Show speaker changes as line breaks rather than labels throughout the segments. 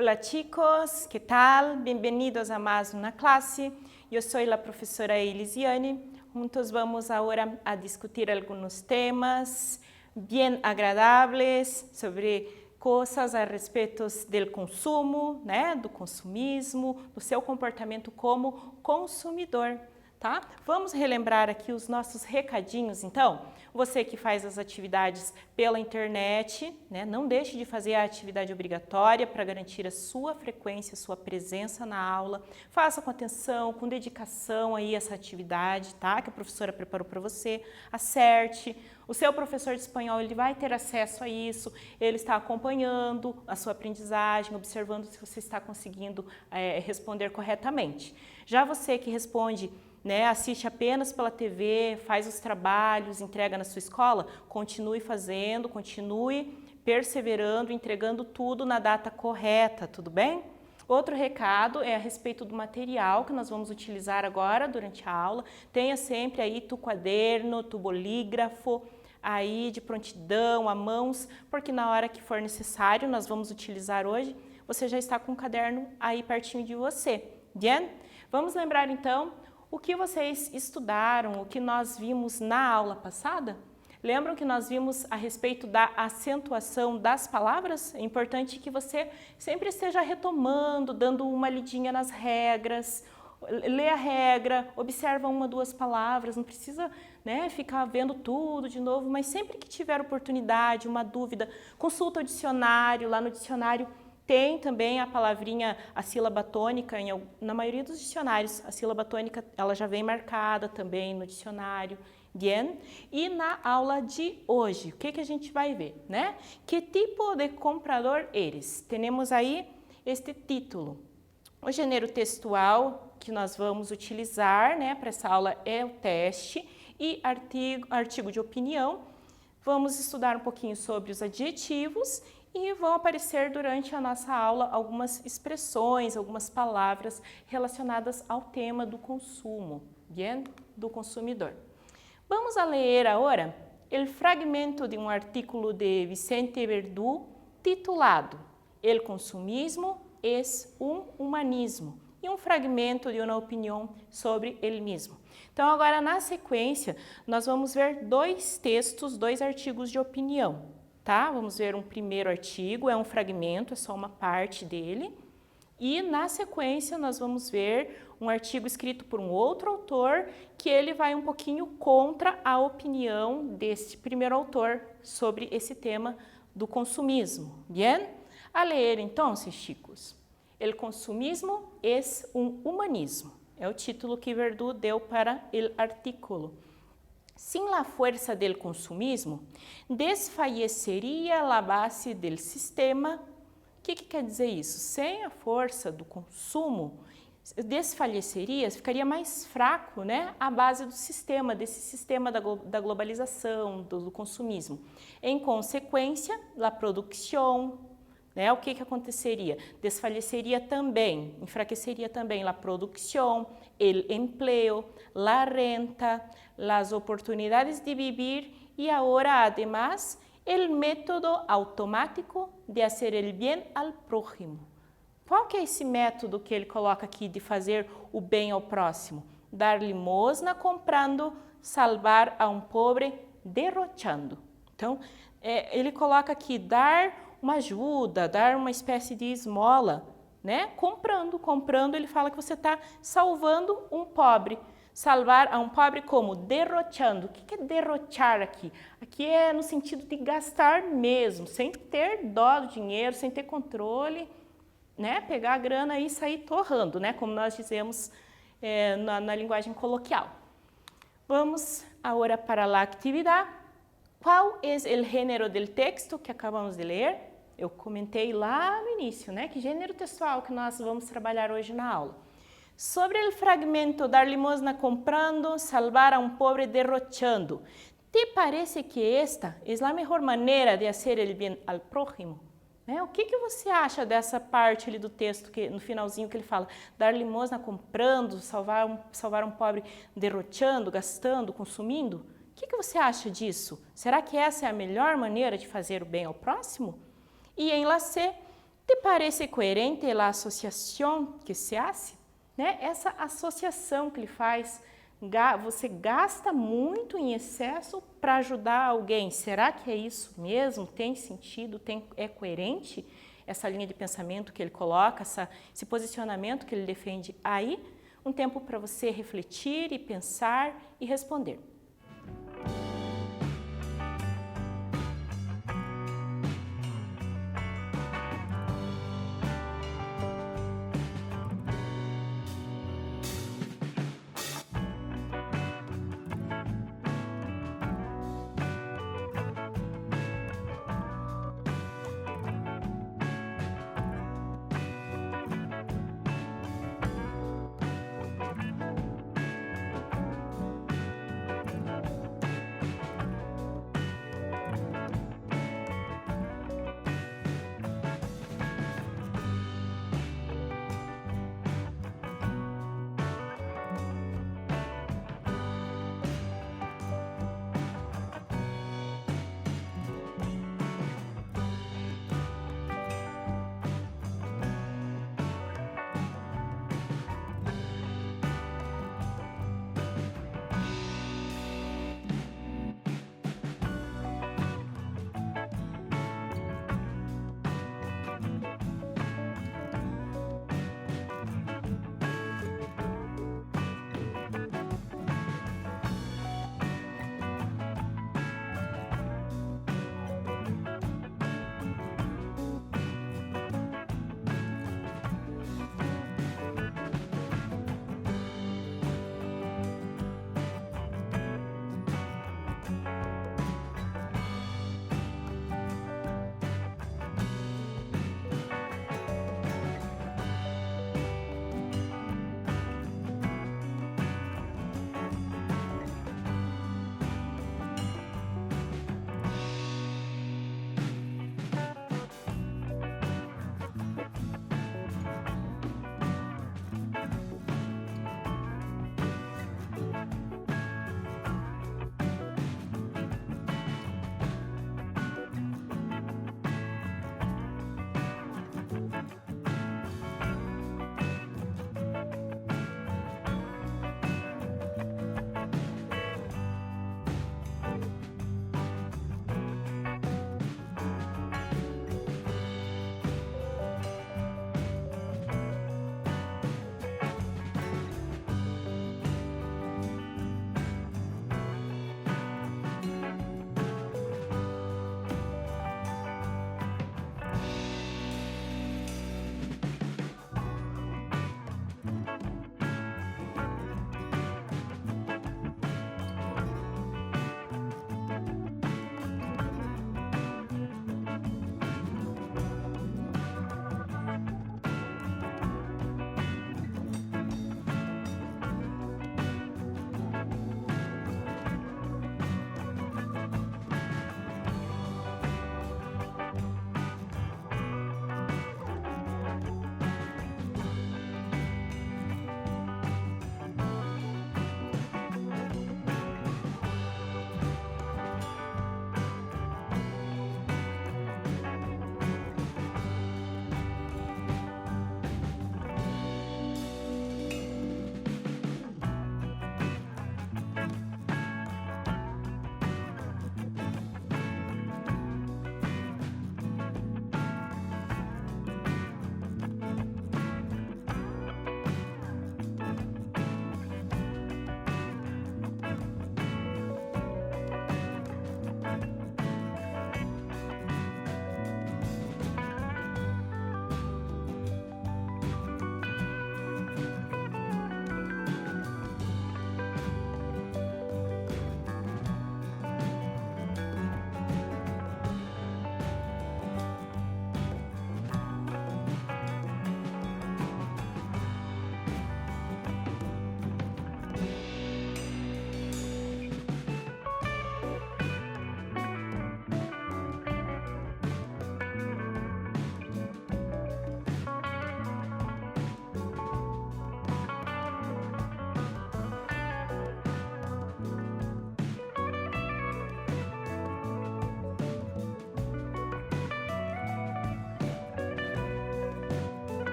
Hola chicos, ¿qué tal? Bienvenidos a más una clase. Yo soy la profesora Elisiane. Juntos vamos ahora a discutir algunos temas bien agradables sobre coisas a respeito do consumo, né, do consumismo, do seu comportamento como consumidor, tá? Vamos relembrar aqui os nossos recadinhos, então? Você que faz as atividades pela internet, né, não deixe de fazer a atividade obrigatória para garantir a sua frequência, a sua presença na aula. Faça com atenção, com dedicação aí essa atividade, tá? Que a professora preparou para você. Acerte. O seu professor de espanhol, ele vai ter acesso a isso, ele está acompanhando a sua aprendizagem, observando se você está conseguindo responder corretamente. Já você que responde, né, assiste apenas pela TV, faz os trabalhos, entrega na sua escola, continue fazendo, continue perseverando, entregando tudo na data correta, tudo bem? Outro recado é a respeito do material que nós vamos utilizar agora durante a aula. Tenha sempre aí tu caderno, tu bolígrafo, aí de prontidão, a mãos, porque na hora que for necessário, nós vamos utilizar hoje, você já está com o caderno aí pertinho de você. Bien? Vamos lembrar então o que vocês estudaram, o que nós vimos na aula passada? Lembram que nós vimos a respeito da acentuação das palavras? É importante que você sempre esteja retomando, dando uma lidinha nas regras, lê a regra, observa uma, duas palavras, não precisa, né, ficar vendo tudo de novo, mas sempre que tiver oportunidade, uma dúvida, consulta o dicionário, lá no dicionário tem também a palavrinha, a sílaba tônica, na maioria dos dicionários, a sílaba tônica ela já vem marcada também no dicionário. Bien? E na aula de hoje, o que a gente vai ver, né? Que tipo de comprador eres? Temos aí este título. O gênero textual que nós vamos utilizar, né, para essa aula é o teste e artigo de opinião. Vamos estudar um pouquinho sobre os adjetivos e vão aparecer durante a nossa aula algumas expressões, algumas palavras relacionadas ao tema do consumo, bien? Do consumidor. Vamos a ler agora o fragmento de um artículo de Vicente Verdú titulado El consumismo es un humanismo e um fragmento de uma opinião sobre ele mesmo. Então agora na sequência nós vamos ver dois textos, dois artigos de opinião, tá? Vamos ver um primeiro artigo, é um fragmento, é só uma parte dele. E na sequência nós vamos ver um artigo escrito por um outro autor que ele vai um pouquinho contra a opinião desse primeiro autor sobre esse tema do consumismo. Bien? A ler então, chicos. El consumismo es un humanismo. É o título que Verdú deu para o artículo. Sin la fuerza del consumismo, desfallecería la base del sistema. O que quer dizer isso? Sem a força do consumo, desfaleceria, ficaria mais fraco, né, a base do sistema, desse sistema da globalização, do consumismo. Em consequência, la producción, né, o que aconteceria? Desfaleceria também, enfraqueceria também la producción, el empleo, la renta, las oportunidades de vivir e agora, además, el método automático de hacer el bien al prójimo. Qual que é esse método que ele coloca aqui de fazer o bem ao próximo? Dar limosna comprando, salvar a um pobre derrochando. Então, ele coloca aqui dar uma ajuda, dar uma espécie de esmola, né? Comprando, ele fala que você está salvando um pobre. Salvar a um pobre como? Derrochando. O que é derrochar aqui? Aqui é no sentido de gastar mesmo, sem ter dó do dinheiro, sem ter controle, né? Pegar a grana e sair torrando, né? Como nós dizemos na linguagem coloquial. Vamos agora para a atividade. Qual é o gênero do texto que acabamos de ler? Eu comentei lá no início, né? Que gênero textual que nós vamos trabalhar hoje na aula. Sobre o fragmento dar limosna comprando, salvar a um pobre derrochando, ¿te parece que esta é a melhor maneira de fazer el bien al prójimo? Né? O que você acha dessa parte ali do texto, que no finalzinho que ele fala, dar limosna comprando, salvar um pobre derrochando, gastando, consumindo? O que você acha disso? Será que essa é a melhor maneira de fazer o bem ao próximo? E em la C, ¿Te parece coerente a associação que se hace? Né? Essa associação que ele faz, você gasta muito em excesso para ajudar alguém. Será que é isso mesmo? Tem sentido? É coerente essa linha de pensamento que ele coloca, esse posicionamento que ele defende aí? Um tempo para você refletir e pensar e responder.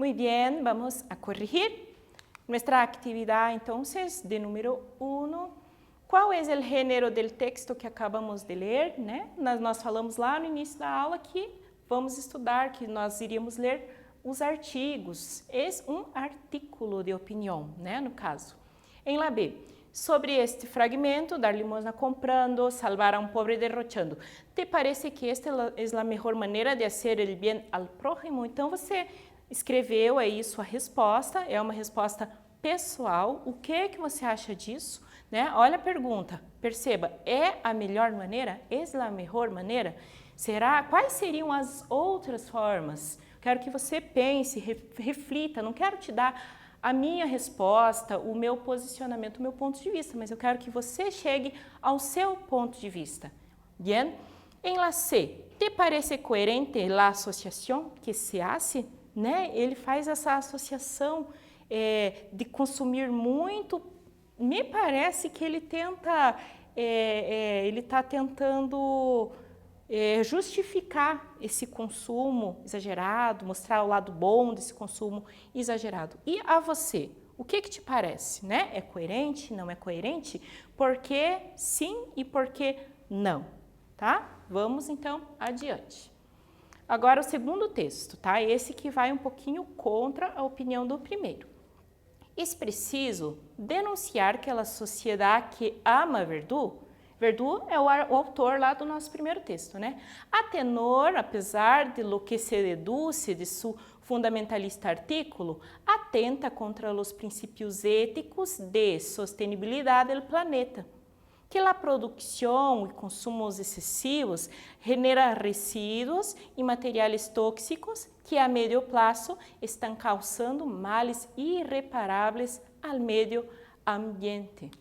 Muy bien, vamos a corregir. Nuestra actividad entonces de número 1. Qual é o gênero do texto que acabamos de ler, né? Nós falamos lá no início da aula que vamos estudar, que nós iríamos ler os artigos. É um artículo de opinião, né? No caso. Em la B, sobre este fragmento, dar limosna comprando, salvar a um pobre derrochando. ¿Te parece que esta é a melhor maneira de fazer o bem al prójimo? Então você escreveu aí sua resposta, é uma resposta pessoal. O que você acha disso? Né? Olha a pergunta, perceba, é a melhor maneira? É a melhor maneira? Será? Quais seriam as outras formas? Quero que você pense, reflita, não quero te dar a minha resposta, o meu posicionamento, o meu ponto de vista, mas eu quero que você chegue ao seu ponto de vista. Bien? Em la C, ¿te parece coerente la associação que se hace? Né? Ele faz essa associação de consumir muito. Me parece que ele tenta, ele está tentando justificar esse consumo exagerado, mostrar o lado bom desse consumo exagerado. E a você, o que te parece? Né? É coerente? Não é coerente? Por que sim e por que não? Tá? Vamos então adiante. Agora o segundo texto, tá? Esse que vai um pouquinho contra a opinião do primeiro. É preciso denunciar que a sociedade que ama Verdu, Verdu é o autor lá do nosso primeiro texto, né? A tenor, apesar de lo que se deduce de seu fundamentalista artículo, atenta contra os princípios éticos de sostenibilidade do planeta, que a produção e consumos excessivos genera resíduos e materiais tóxicos que a médio prazo estão causando males irreparáveis ao meio ambiente.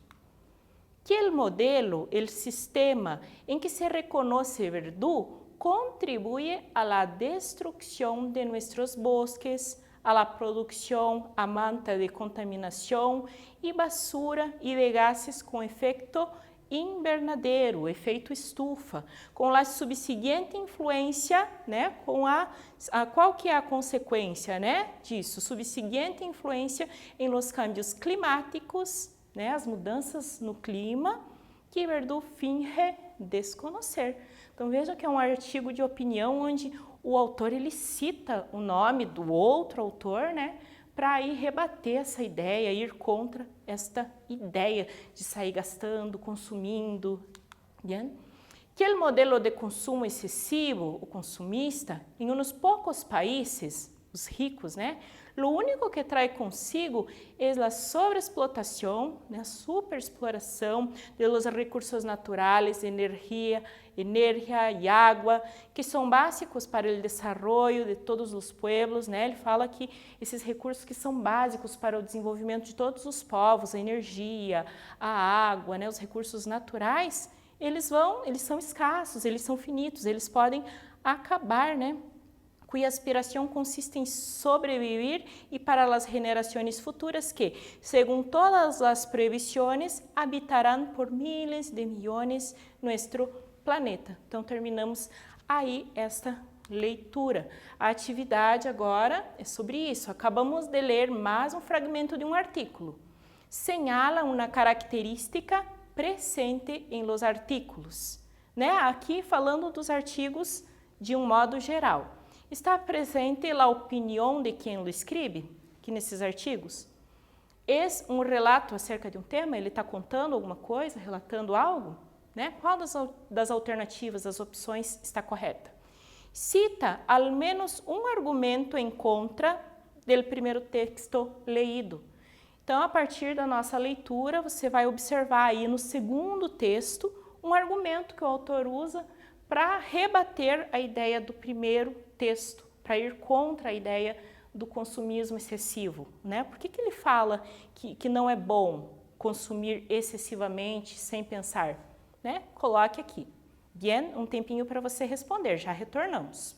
Que o modelo, o sistema em que se reconhece Verdu contribui à la destruição de nossos bosques, à la produção a manta de contaminação e basura e de gases com efeito invernadeiro, efeito estufa, com a subseguinte influência, né, com qual que é a consequência, né, disso? Subseguinte influência em los cambios climáticos, né, as mudanças no clima, que Verdu finge desconhecer. Então veja que é um artigo de opinião onde o autor ele cita o nome do outro autor, né, para ir rebater essa ideia, ir contra esta ideia de sair gastando, consumindo. Bien? Que o modelo de consumo excessivo, o consumista, em uns poucos países, os ricos, né, o único que traz consigo é a sobreexplotação, né, a superexploração de los recursos naturais, energia e água, que são básicos para o desenvolvimento de todos os pueblos, né? Ele fala que esses recursos que são básicos para o desenvolvimento de todos os povos, a energia, a água, né, os recursos naturais, eles são escassos, eles são finitos, eles podem acabar, né? Cuya aspiração consiste em sobreviver e para as generações futuras que, segundo todas as previsões, habitarão por miles de milhões nosso planeta. Então, terminamos aí esta leitura. A atividade agora é sobre isso. Acabamos de ler mais um fragmento de um artículo. Señala uma característica presente em los artículos. Né? Aqui falando dos artigos de um modo geral. Está presente a opinião de quem lo escreve, que nesses artigos? É um relato acerca de um tema? Ele está contando alguma coisa, relatando algo? Né? Qual das alternativas, das opções está correta? Cita ao menos um argumento em contra do primeiro texto leído. Então, a partir da nossa leitura, você vai observar aí no segundo texto um argumento que o autor usa para rebater a ideia do primeiro texto, para ir contra a ideia do consumismo excessivo, né? Por que ele fala que não é bom consumir excessivamente sem pensar, né? Coloque aqui. Bien, um tempinho para você responder, já retornamos.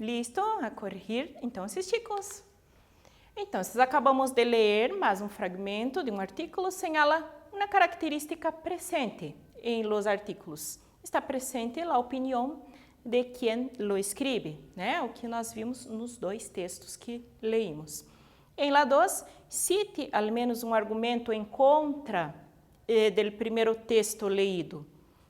Listo? A corrigir, então, chicos. Então, acabamos de ler mais um fragmento de um artículo, señala uma característica presente em los artículos. Está presente a opinião de quem lo escreve, né? O que nós vimos nos dois textos que leímos. Em la 2, cite ao menos um argumento em contra do primeiro texto leído.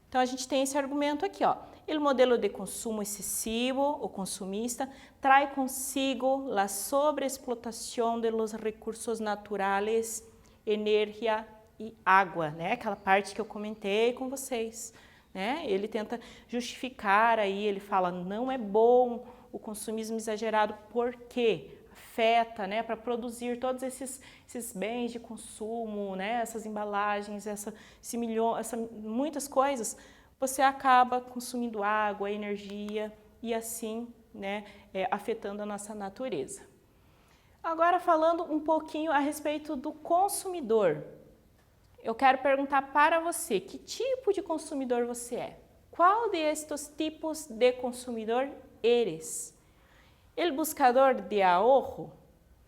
Então, a gente tem esse argumento aqui, ó. O modelo de consumo excessivo, o consumista, traz consigo a sobreexplotação de los recursos naturais, energia e água, né? Aquela parte que eu comentei com vocês, né? Ele tenta justificar aí, ele fala, não é bom o consumismo exagerado, porque afeta, né, para produzir todos esses bens de consumo, né, essas embalagens, muitas coisas, você acaba consumindo água, energia e assim, né, afetando a nossa natureza. Agora falando um pouquinho a respeito do consumidor, eu quero perguntar para você, que tipo de consumidor você é? Qual destes tipos de consumidor eres? O buscador de ahorro,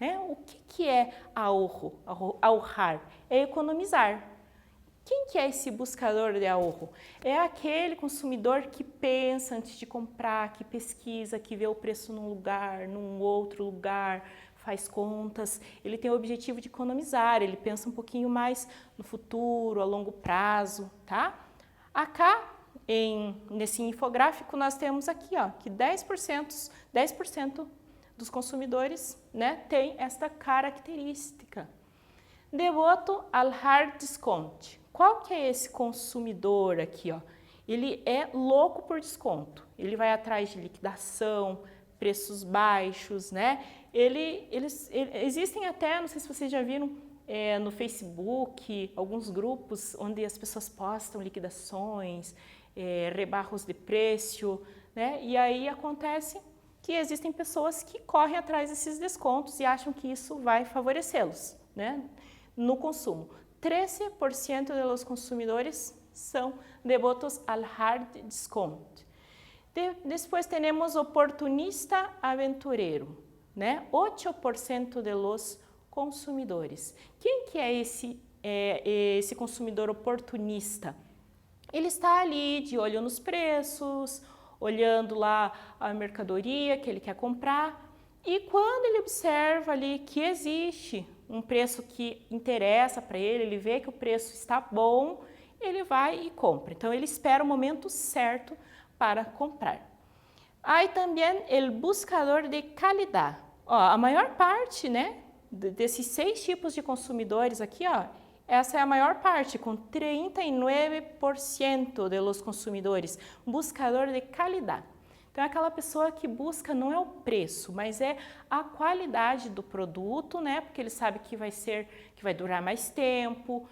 né? O que é ahorro? Ahorrar é economizar. Quem que é esse buscador de ahorro? É aquele consumidor que pensa antes de comprar, que pesquisa, que vê o preço num lugar, num outro lugar, faz contas. Ele tem o objetivo de economizar, ele pensa um pouquinho mais no futuro, a longo prazo, tá? Acá, nesse infográfico, nós temos aqui, ó, que 10% dos consumidores, né, tem esta característica. Devoto ao hard discount. Qual que é esse consumidor aqui, ó? Ele é louco por desconto. Ele vai atrás de liquidação, preços baixos, né? Existem até, não sei se vocês já viram, no Facebook, alguns grupos onde as pessoas postam liquidações, rebarros de preço, né? E aí acontece que existem pessoas que correm atrás desses descontos e acham que isso vai favorecê-los, né, no consumo. 13% dos consumidores são devotos ao hard discount. Depois temos oportunista aventureiro, né? 8% dos consumidores. Quem que é esse consumidor oportunista? Ele está ali de olho nos preços, olhando lá a mercadoria que ele quer comprar, e quando ele observa ali que existe um preço que interessa para ele, ele vê que o preço está bom, ele vai e compra. Então, ele espera o momento certo para comprar. Aí também o buscador de qualidade. Ó, a maior parte, né, desses 6 tipos de consumidores aqui, ó, essa é a maior parte, com 39% dos consumidores, buscador de qualidade. Então, é aquela pessoa que busca não é o preço, mas é a qualidade do produto, né? Porque ele sabe que vai durar mais tempo,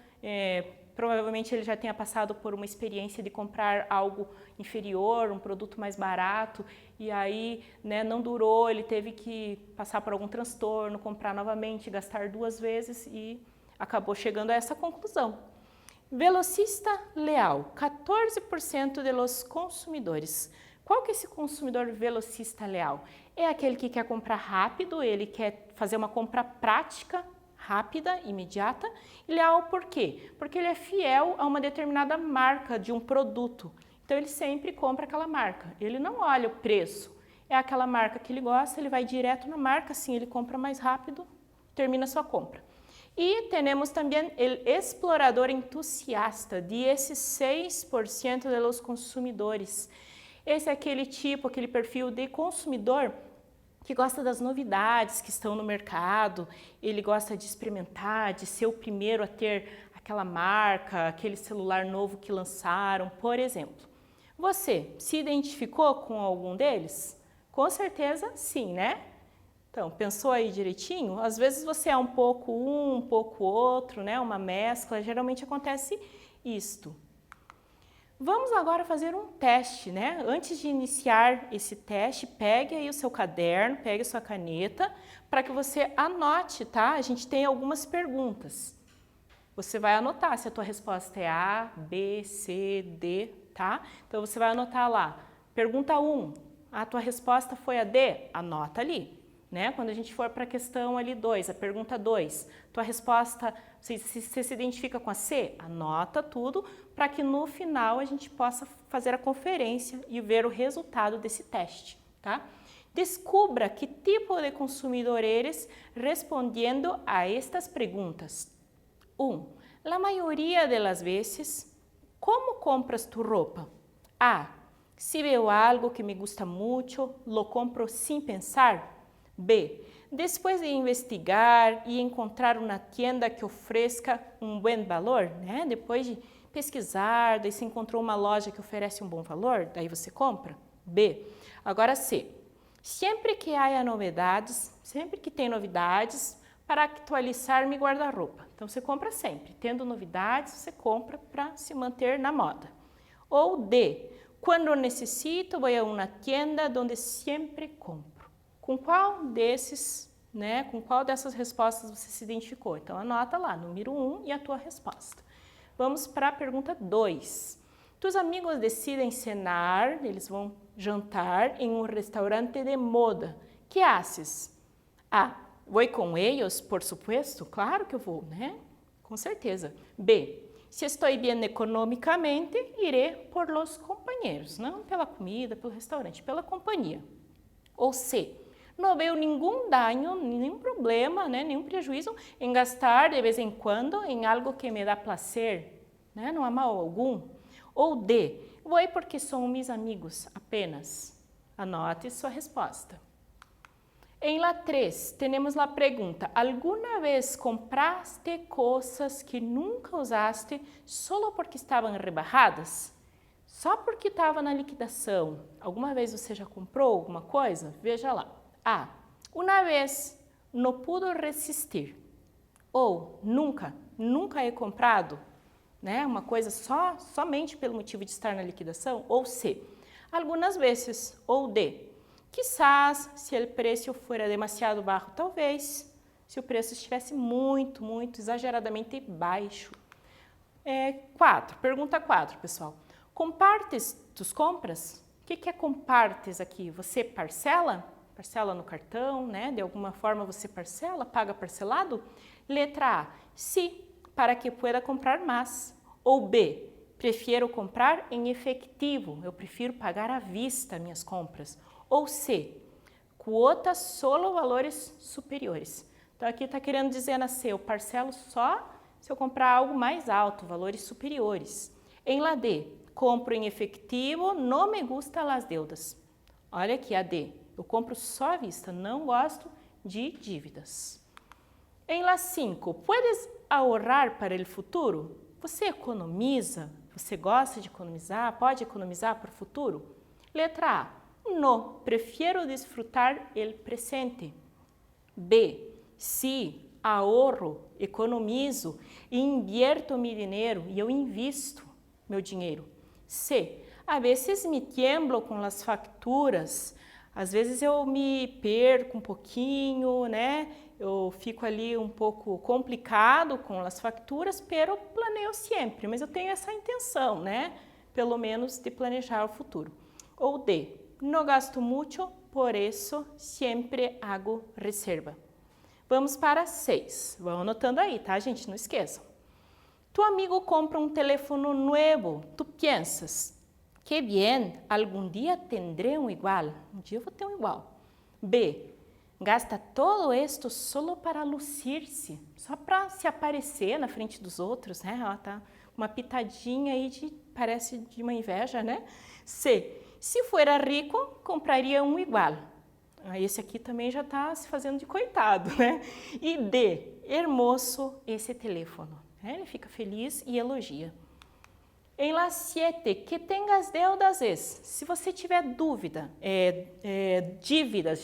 provavelmente ele já tenha passado por uma experiência de comprar algo inferior, um produto mais barato, e aí, né, não durou, ele teve que passar por algum transtorno, comprar novamente, gastar 2 vezes e acabou chegando a essa conclusão. Velocista leal, 14% dos consumidores. Qual que é esse consumidor velocista leal? É aquele que quer comprar rápido, ele quer fazer uma compra prática, rápida, imediata. E leal por quê? Porque ele é fiel a uma determinada marca de um produto. Então, ele sempre compra aquela marca. Ele não olha o preço. É aquela marca que ele gosta, ele vai direto na marca, assim ele compra mais rápido, termina a sua compra. E temos também o explorador entusiasta, de esses 6% dos consumidores. Esse é aquele tipo, aquele perfil de consumidor que gosta das novidades que estão no mercado, ele gosta de experimentar, de ser o primeiro a ter aquela marca, aquele celular novo que lançaram, por exemplo. Você se identificou com algum deles? Com certeza sim, né? Então, pensou aí direitinho? Às vezes você é um pouco outro, né? Uma mescla, geralmente acontece isto. Vamos agora fazer um teste, né? Antes de iniciar esse teste, pegue aí o seu caderno, pegue a sua caneta, para que você anote, tá? A gente tem algumas perguntas. Você vai anotar se a tua resposta é A, B, C, D, tá? Então, você vai anotar lá. Pergunta 1. A tua resposta foi a D? Anota ali, né? Quando a gente for para a questão ali 2, a pergunta 2, tua resposta, você se identifica com a C? Anota tudo para que no final a gente possa fazer a conferência e ver o resultado desse teste, tá? Descubra que tipo de consumidor eres respondiendo a estas perguntas. 1. La mayoría de las veces, ¿cómo compras tu ropa? A. Si veo algo que me gusta mucho, lo compro sin pensar. B. Después de investigar e encontrar uma tienda que ofereça um bom valor, né? Depois de pesquisar, daí você encontrou uma loja que oferece um bom valor, daí você compra. B. Agora C. Sempre que haya novidades, sempre que tem novidades, para atualizar meu guarda-roupa. Então você compra sempre. Tendo novidades, você compra para se manter na moda. Ou D. Quando necessito, vou a uma tienda onde sempre compro. Com qual desses, né? Com qual dessas respostas você se identificou? Então anota lá, número 1 e a tua resposta. Vamos para a pergunta 2. Tus amigos decidem cenar, eles vão jantar em um restaurante de moda. Que haces? A. Vou com eles, por supuesto? Claro que eu vou, né? Com certeza. B. Se estou bem economicamente, irei por los companheiros, não pela comida, pelo restaurante, pela companhia. Ou C. Não vejo nenhum dano, nenhum problema, né, nenhum prejuízo em gastar de vez em quando em algo que me dá prazer, né, não há mal algum. Ou D. Vou porque são meus amigos apenas. Anote sua resposta. Em la 3, temos a pergunta: alguma vez compraste coisas que nunca usaste só porque estavam rebajadas? Só porque estava na liquidação. Alguma vez você já comprou alguma coisa? Veja lá. A. Uma vez, não pude resistir. Ou nunca he comprado, né? Uma coisa somente pelo motivo de estar na liquidação. Ou C. Algumas vezes. Ou D. Quizás, se o preço fora demasiado baixo, talvez, se o preço estivesse muito exageradamente baixo. 4, pergunta 4, pessoal. Compartes tus compras? O que é compartes aqui? Você parcela? Parcela no cartão, né? De alguma forma você parcela, paga parcelado? Letra A, sim, para que pueda comprar mais. Ou B, prefiro comprar em efetivo, eu prefiro pagar à vista minhas compras. Ou C, quotas solo valores superiores. Então aqui está querendo dizer na C, eu parcelo só se eu comprar algo mais alto, valores superiores. Em la D, compro em efetivo, não me gusta las deudas. Olha aqui a D, eu compro só à vista, não gosto de dívidas. Em la 5, puedes ahorrar para o futuro? Você economiza? Você gosta de economizar? Pode economizar para o futuro? Letra A. No, prefiro disfrutar el presente. B. Sí, ahorro, economizo e invierto meu dinheiro e eu invisto meu dinheiro. C. A vezes me tiemblo com as facturas, às vezes eu me perco um pouquinho, né? Eu fico ali um pouco complicado com as facturas, pero planeio sempre, mas eu tenho essa intenção, né? Pelo menos de planejar o futuro. Ou D. No gasto mucho, por isso sempre hago reserva. Vamos para 6. Vão anotando aí, tá, gente? Não esqueçam. Tu amigo compra um telefone novo. Tu pensas, que bem, algum dia tendré um igual. Um dia eu vou ter um igual. B. Gasta todo esto solo para lucir-se. Só para se aparecer na frente dos outros, né? Ó, tá uma pitadinha aí parece de uma inveja, né? C. Se fuera rico, compraria um igual. Esse aqui também já está se fazendo de coitado, né? E D, hermoso esse telefone. Ele fica feliz e elogia. Em la 7, que tengas deudas es. Se você tiver dívidas,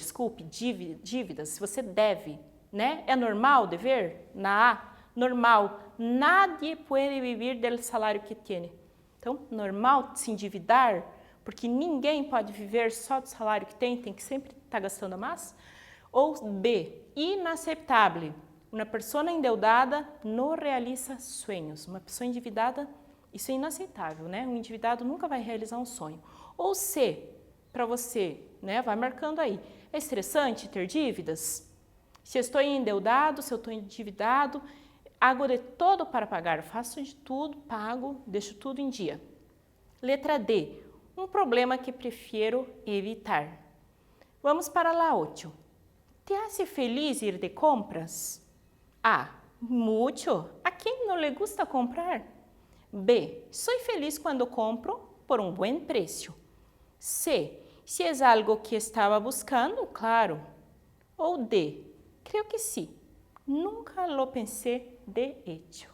se você deve, né? É normal dever? Na A, normal. Nadie pode viver do salário que tem. Então, normal se endividar, porque ninguém pode viver só do salário que tem que sempre estar gastando mais. Ou B, inaceitável. Uma pessoa endeudada não realiza sonhos. Uma pessoa endividada, isso é inaceitável, né? Um endividado nunca vai realizar um sonho. Ou C, para você, né? Vai marcando aí. É estressante ter dívidas? Se eu estou endeudado, se eu estou endividado, hago de todo para pagar, faço de tudo, pago, deixo tudo em dia. Letra D, um problema que prefiro evitar. Vamos para a 8. ¿Te hace feliz ir de compras? A, mucho. ¿A quem não le gusta comprar? B, soy feliz quando compro por um buen preço. C, se é algo que estava buscando, claro. Ou D, creio que sim. Nunca lo pensé de hecho.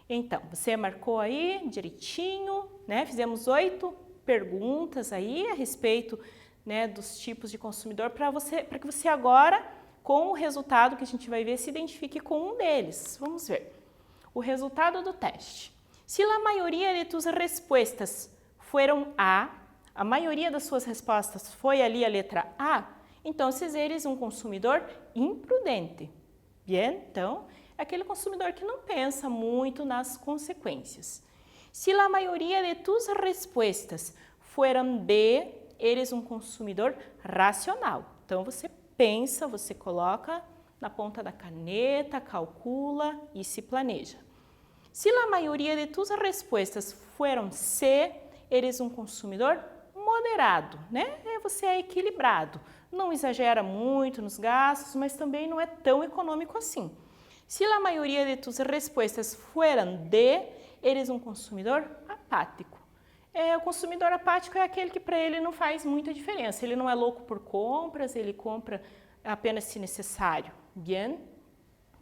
Então, você marcou aí direitinho, né? Fizemos 8 perguntas aí a respeito, né, dos tipos de consumidor para que você agora, com o resultado que a gente vai ver, se identifique com um deles. Vamos ver. O resultado do teste. Se a maioria de tus respostas foram a maioria das suas respostas foi ali a letra A, então eres um consumidor imprudente. Bien? Então, é aquele consumidor que não pensa muito nas consequências. Se a maioria de tus respostas foram B, eres um consumidor racional. Então, você pensa, você coloca na ponta da caneta, calcula e se planeja. Se a maioria de tus respostas foram C, eres um consumidor moderado, né? Você é equilibrado, não exagera muito nos gastos, mas também não é tão econômico assim. Se a maioria de tus respostas foram D, eres um consumidor apático. O consumidor apático é aquele que para ele não faz muita diferença, ele não é louco por compras, ele compra apenas se necessário. Bien?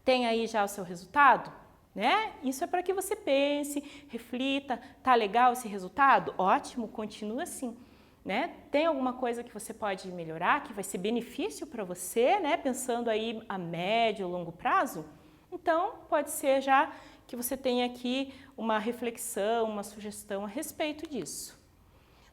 Tem aí já o seu resultado? Né? Isso é para que você pense, reflita, tá legal esse resultado? Ótimo, continua assim. Né? Tem alguma coisa que você pode melhorar, que vai ser benefício para você, né? Pensando aí a médio ou longo prazo? Então, pode ser já que você tenha aqui uma reflexão, uma sugestão a respeito disso.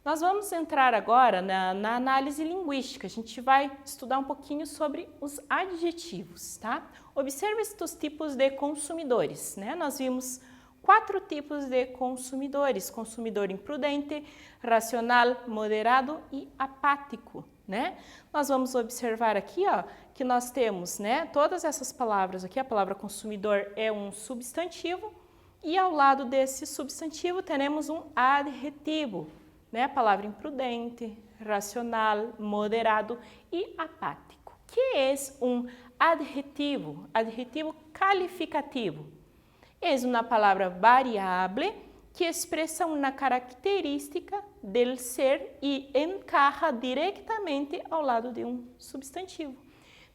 Nós vamos entrar agora na análise linguística. A gente vai estudar um pouquinho sobre os adjetivos, tá? Observe estes tipos de consumidores, né? Nós vimos 4 tipos de consumidores: consumidor imprudente, racional, moderado e apático, né? Nós vamos observar aqui, ó, que nós temos, né, todas essas palavras aqui. A palavra consumidor é um substantivo e ao lado desse substantivo temos um adjetivo, né? A palavra imprudente, racional, moderado e apático. Que é um adjetivo? Adjetivo calificativo. É uma palavra variável que expressa uma característica del ser e encaja diretamente ao lado de um substantivo.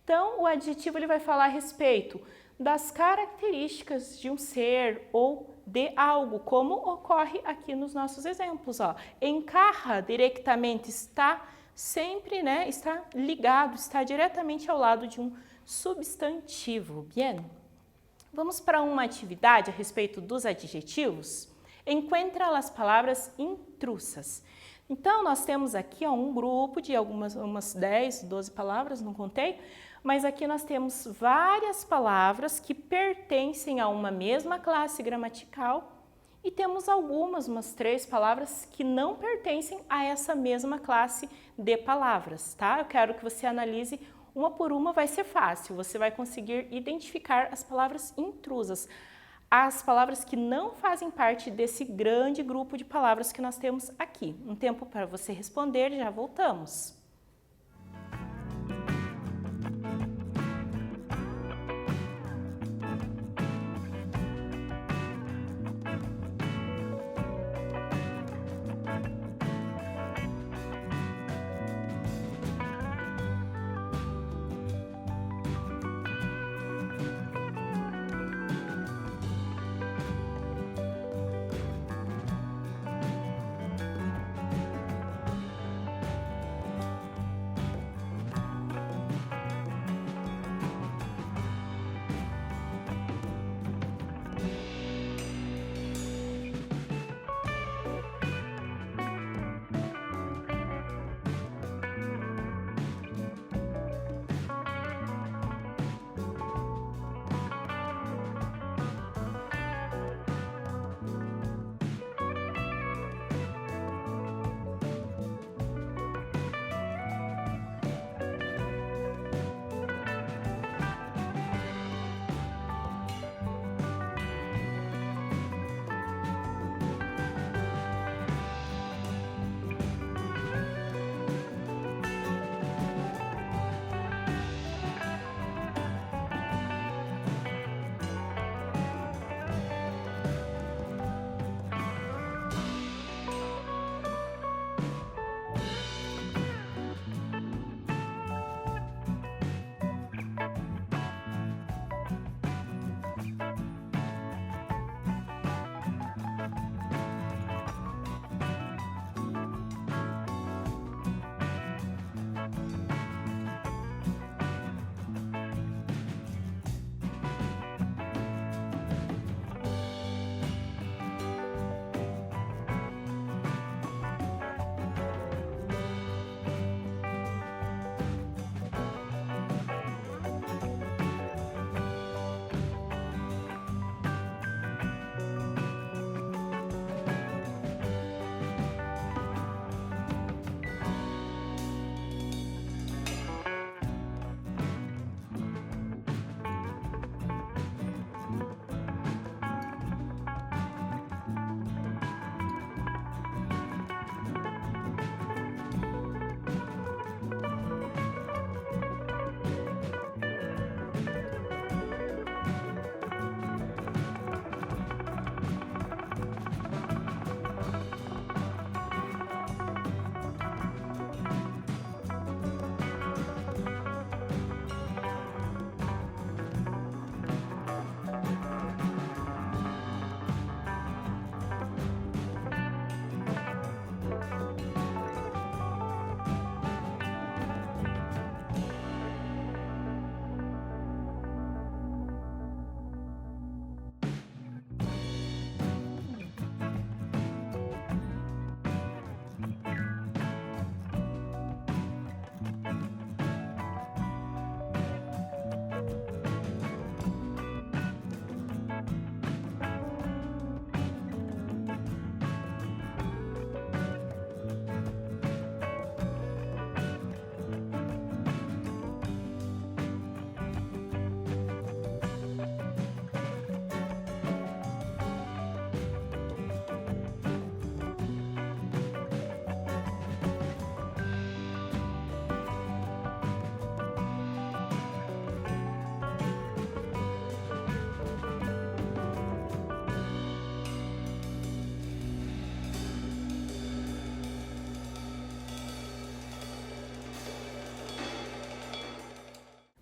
Então, o adjetivo ele vai falar a respeito das características de um ser ou de algo, como ocorre aqui nos nossos exemplos. Ó. Encaja diretamente, está sempre, né, está ligado, está diretamente ao lado de um substantivo. Bien? Vamos para uma atividade a respeito dos adjetivos. Encontra as palavras intrusas. Então, nós temos aqui um grupo de umas 10, 12 palavras, não contei, mas aqui nós temos várias palavras que pertencem a uma mesma classe gramatical e temos umas 3 palavras que não pertencem a essa mesma classe de palavras, tá? Eu quero que você analise uma por uma, vai ser fácil, você vai conseguir identificar as palavras intrusas, as palavras que não fazem parte desse grande grupo de palavras que nós temos aqui. Um tempo para você responder, já voltamos.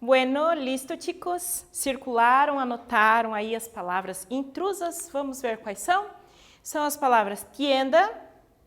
Bueno, listo, chicos? Circularam, anotaram aí as palavras intrusas. Vamos ver quais são? São as palavras tienda,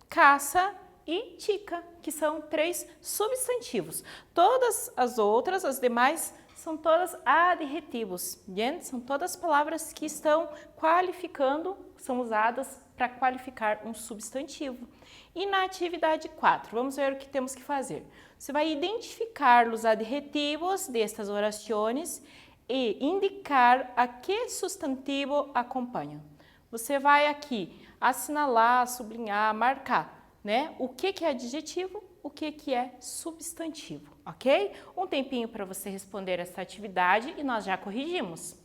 casa e chica, que são 3 substantivos. Todas as outras, as demais, são todas adjetivos, bien? São todas palavras que estão qualificando, são usadas para qualificar um substantivo. E na atividade 4, vamos ver o que temos que fazer. Você vai identificar os adjetivos destas orações e indicar a que substantivo acompanham. Você vai aqui assinalar, sublinhar, marcar, né? O que é adjetivo, o que é substantivo, ok? Um tempinho para você responder essa atividade e nós já corrigimos.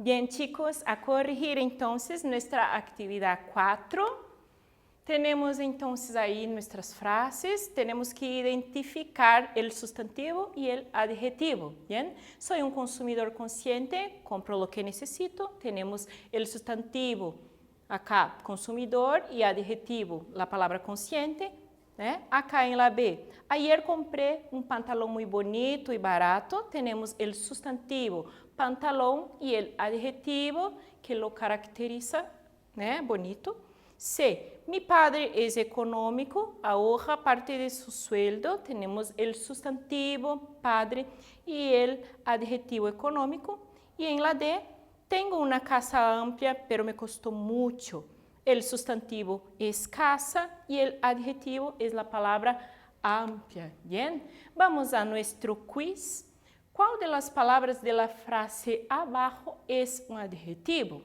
Bien, chicos, a corregir entonces nuestra actividad 4. Temos entonces aí nuestras frases, temos que identificar el sustantivo y el adjetivo, ¿bien? Soy un consumidor consciente, compro lo que necesito, tenemos el sustantivo, acá consumidor y adjetivo, la palabra consciente, né? Acá em la B, ayer compré un pantalón muy bonito y barato, tenemos el sustantivo pantalón y el adjetivo que lo caracteriza, né? Bonito. C, mi padre es económico, ahorra parte de su sueldo, tenemos el sustantivo padre y el adjetivo económico. Y en la D, tengo una casa amplia, pero me costó mucho. El sustantivo es casa y el adjetivo es la palabra amplia. Bien, vamos a nuestro quiz. ¿Cuál de las palabras de la frase abajo es un adjetivo?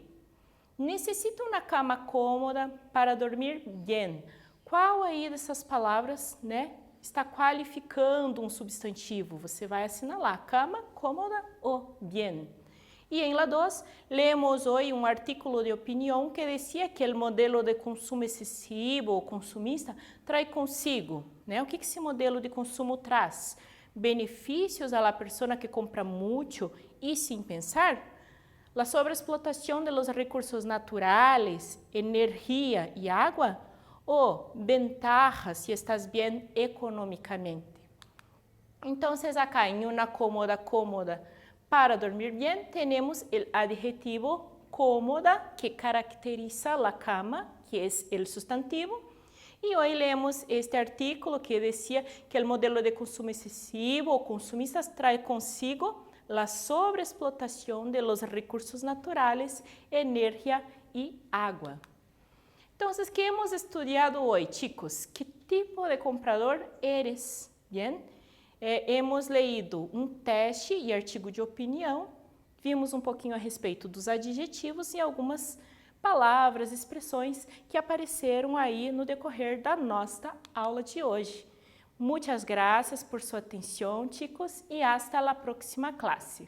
Necesito uma cama cômoda para dormir bem. Qual aí dessas palavras, né, está qualificando um substantivo? Você vai assinalar cama, cômoda ou bem. E em la 2, lemos hoje um artículo de opinião que dizia que o modelo de consumo excessivo ou consumista traz consigo, né? O que esse modelo de consumo traz? Benefícios à pessoa que compra muito e sem pensar? La sobreexplotación de los recursos naturales, energía y agua, o ventajas si estás bien económicamente. Entonces acá en una cómoda para dormir bien tenemos el adjetivo cómoda que caracteriza la cama, que es el sustantivo. Y hoy leemos este artículo que decía que el modelo de consumo excesivo o consumistas trae consigo la sobreexplotación de los recursos naturales, energía y agua. Entonces, ¿qué hemos estudiado hoy, chicos? ¿Qué tipo de comprador eres? Bien, hemos leído um teste e artigo de opinião, vimos um pouquinho a respeito dos adjetivos e algumas palavras, expressões que apareceram aí no decorrer da nossa aula de hoje. Muchas gracias por su atención, chicos, y hasta la próxima clase.